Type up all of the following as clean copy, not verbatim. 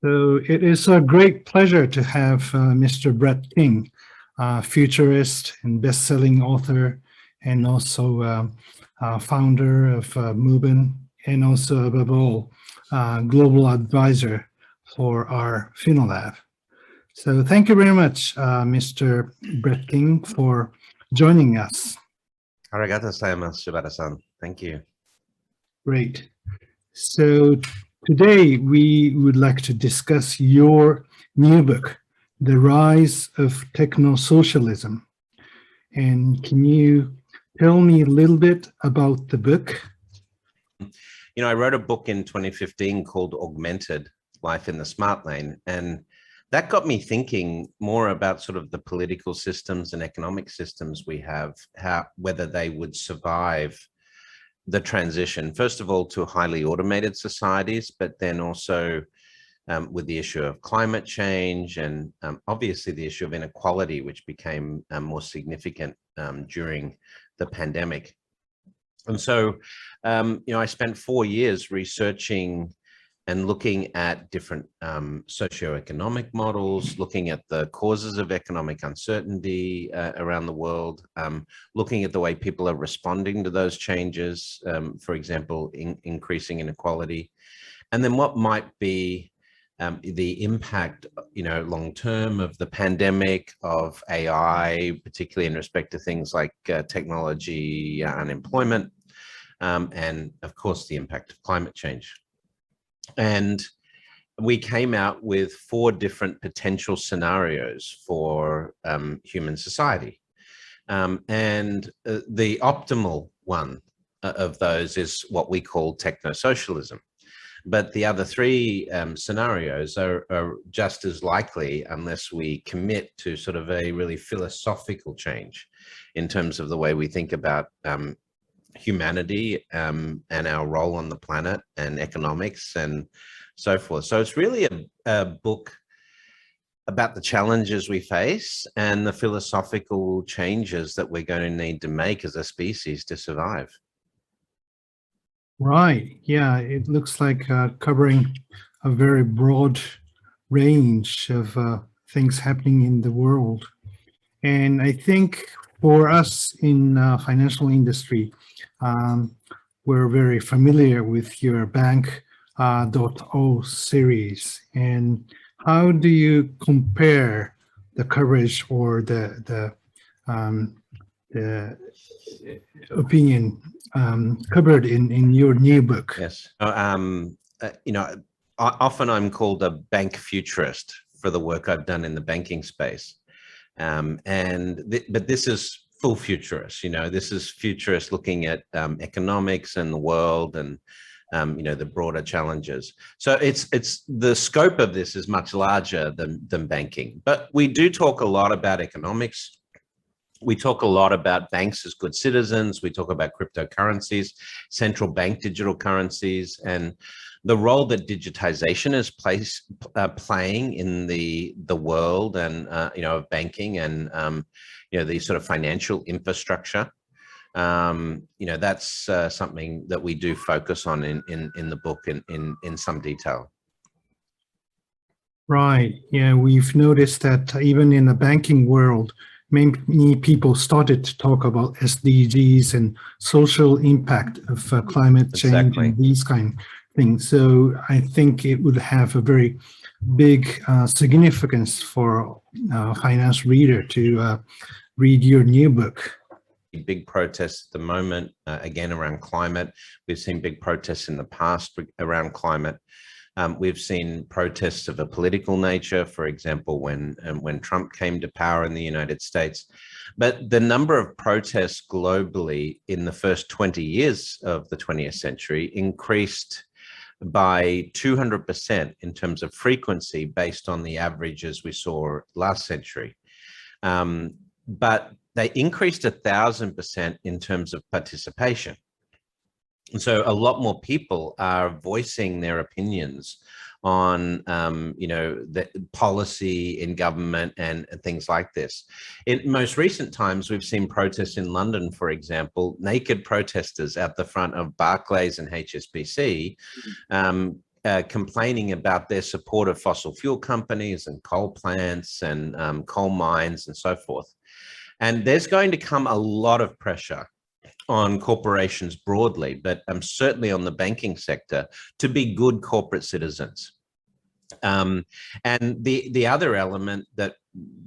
So it is a great pleasure to have Mr. Brett King, futurist and best-selling author, and also founder of Moven, and also above all, global advisor for our FINOLAB. So thank you very much, Mr. Brett King, for joining us. Arigato gozaimasu, Shibata-san. Thank you. Great. So today we would like to discuss your new book, The Rise of Technosocialism. And can you tell me a little bit about the book? You know, I wrote a book in 2015 called Augmented, Life in the Smart Lane. And that got me thinking more about sort of the political systems and economic systems we have, whether they would survive the transition, first of all, to highly automated societies, but then also with the issue of climate change and obviously the issue of inequality, which became more significant during the pandemic. And so, you know, I spent 4 years researching and looking at different socioeconomic models, looking at the causes of economic uncertainty around the world, looking at the way people are responding to those changes, for example, increasing inequality, and then what might be the impact, you know, long-term of the pandemic, of AI, particularly in respect to things like technology, unemployment, and of course, the impact of climate change. And we came out with 4 different potential scenarios for human society. And the optimal one of those is what we call technosocialism. But the other 3 scenarios are just as likely unless we commit to sort of a really philosophical change in terms of the way we think about humanity and our role on the planet and economics and so forth. So it's really a book about the challenges we face and the philosophical changes that we're going to need to make as a species to survive. Right. Yeah, it looks like covering a very broad range of things happening in the world. And I think for us in financial industry, we're very familiar with your Bank.O series. And how do you compare the coverage or the opinion covered in your new book? Yes. You know, often I'm called a bank futurist for the work I've done in the banking space. But this is full futurist, you know, this is futurist looking at economics and the world and, you know, the broader challenges. So it's the scope of this is much larger than banking, but we do talk a lot about economics. We talk a lot about banks as good citizens. We talk about cryptocurrencies, central bank digital currencies, and the role that digitization is playing in the world and, you know, of banking and, you know, the sort of financial infrastructure. You know, that's something that we do focus on in the book in some detail. Right. Yeah, we've noticed that even in the banking world, many people started to talk about SDGs and social impact of climate change and these kind of things. So I think it would have a very big significance for a finance reader to read your new book. Big protests at the moment, again, around climate. We've seen big protests in the past around climate. We've seen protests of a political nature, for example, when Trump came to power in the United States. But the number of protests globally in the first 20 years of the 20th century increased by 200% in terms of frequency based on the averages we saw last century. But they increased 1,000% in terms of participation. And so a lot more people are voicing their opinions on, you know, the policy in government and things like this. In most recent times, we've seen protests in London, for example, naked protesters at the front of Barclays and HSBC, complaining about their support of fossil fuel companies and coal plants and coal mines and so forth. And there's going to come a lot of pressure on corporations broadly, but certainly on the banking sector, to be good corporate citizens. And the other element that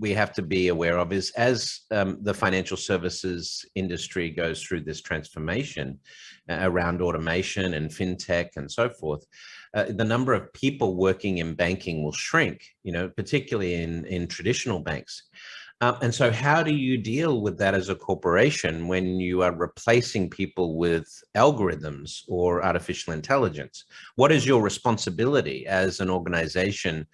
we have to be aware of is, as the financial services industry goes through this transformation around automation and fintech and so forth, the number of people working in banking will shrink, particularly in traditional banks. And so how do you deal with that as a corporation when you are replacing people with algorithms or artificial intelligence? What is your responsibility as an organization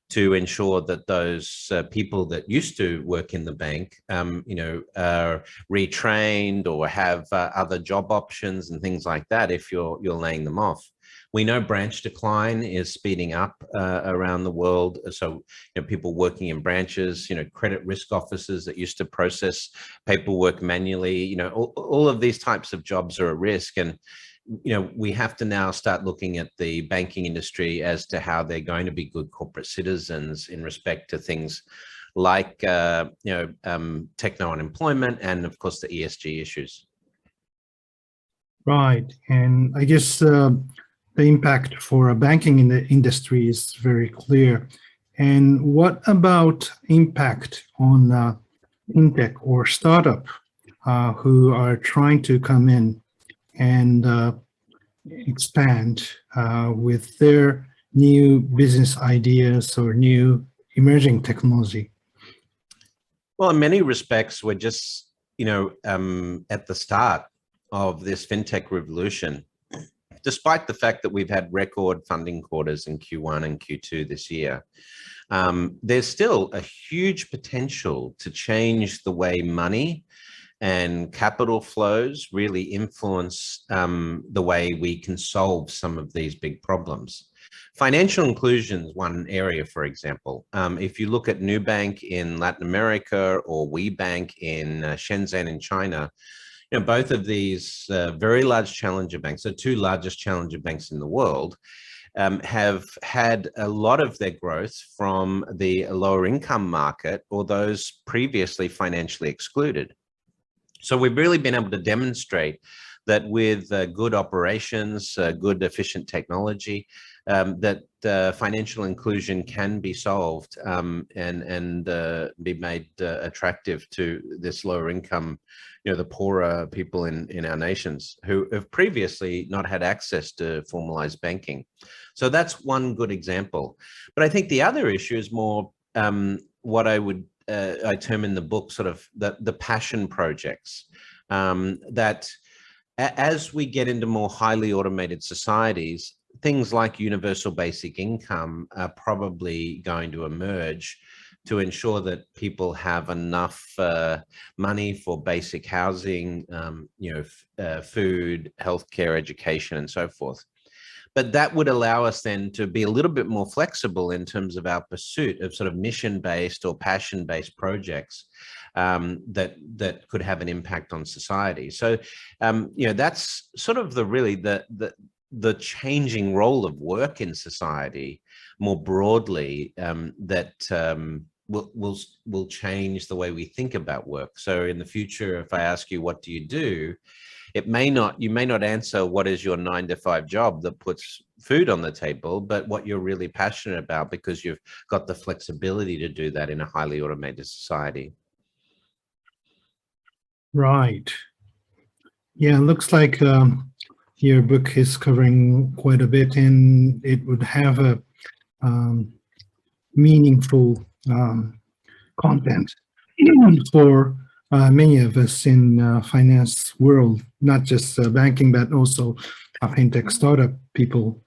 to ensure that those people that used to work in the bank, are retrained or have other job options and things like that if you're laying them off? We know branch decline is speeding up around the world. So, people working in branches, credit risk officers that used to process paperwork manually, all of these types of jobs are at risk. And, we have to now start looking at the banking industry as to how they're going to be good corporate citizens in respect to things like, techno unemployment and, of course, the ESG issues. Right. And I guess the impact for banking in the industry is very clear. And what about impact on fintech or startup who are trying to come in and expand with their new business ideas or new emerging technology? Well, in many respects, we're just, at the start of this fintech revolution. Despite the fact that we've had record funding quarters in Q1 and Q2 this year, there's still a huge potential to change the way money and capital flows really influence the way we can solve some of these big problems. Financial inclusion is one area, for example. If you look at Nubank in Latin America or WeBank in Shenzhen in China, both of these very large challenger banks, the two largest challenger banks in the world, have had a lot of their growth from the lower income market or those previously financially excluded. So we've really been able to demonstrate that with good operations, good efficient technology, that financial inclusion can be solved and be made attractive to this lower income, the poorer people in our nations who have previously not had access to formalized banking. So that's one good example. But I think the other issue is more what I term in the book sort of the passion projects, that as we get into more highly automated societies, things like universal basic income are probably going to emerge to ensure that people have enough money for basic housing, food, healthcare, education, and so forth. But that would allow us then to be a little bit more flexible in terms of our pursuit of sort of mission-based or passion-based projects that could have an impact on society. So, that's sort of the changing role of work in society more broadly that will change the way we think about work. So in the future, if I ask you, what do you do? You may not answer what is your 9-to-5 job that puts food on the table, but what you're really passionate about because you've got the flexibility to do that in a highly automated society. Right. Yeah, it looks like your book is covering quite a bit, and it would have a meaningful content for many of us in finance world, not just banking, but also fintech startup people.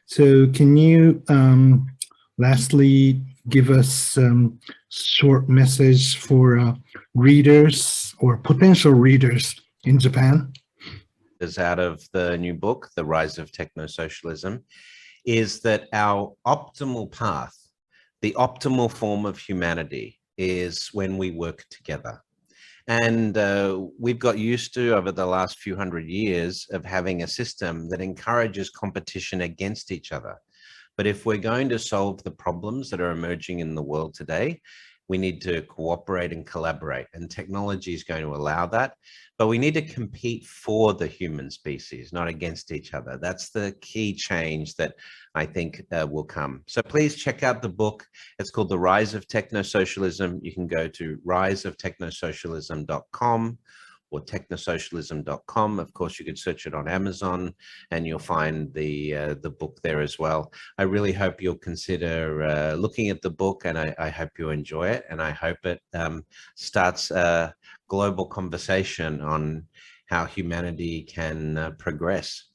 So can you lastly give us short message for readers or potential readers in Japan? Is out of the new book, The Rise of Technosocialism, is that our optimal path, the optimal form of humanity, is when we work together. And we've got used to, over the last few hundred years, of having a system that encourages competition against each other. But if we're going to solve the problems that are emerging in the world today, we need to cooperate and collaborate, and technology is going to allow that. But we need to compete for the human species, not against each other. That's the key change that I think will come. So please check out the book. It's called The Rise of Technosocialism. You can go to riseoftechnosocialism.com or technosocialism.com. Of course, you could search it on Amazon and you'll find the book there as well. I really hope you'll consider looking at the book, and I hope you enjoy it. And I hope it starts a global conversation on how humanity can progress.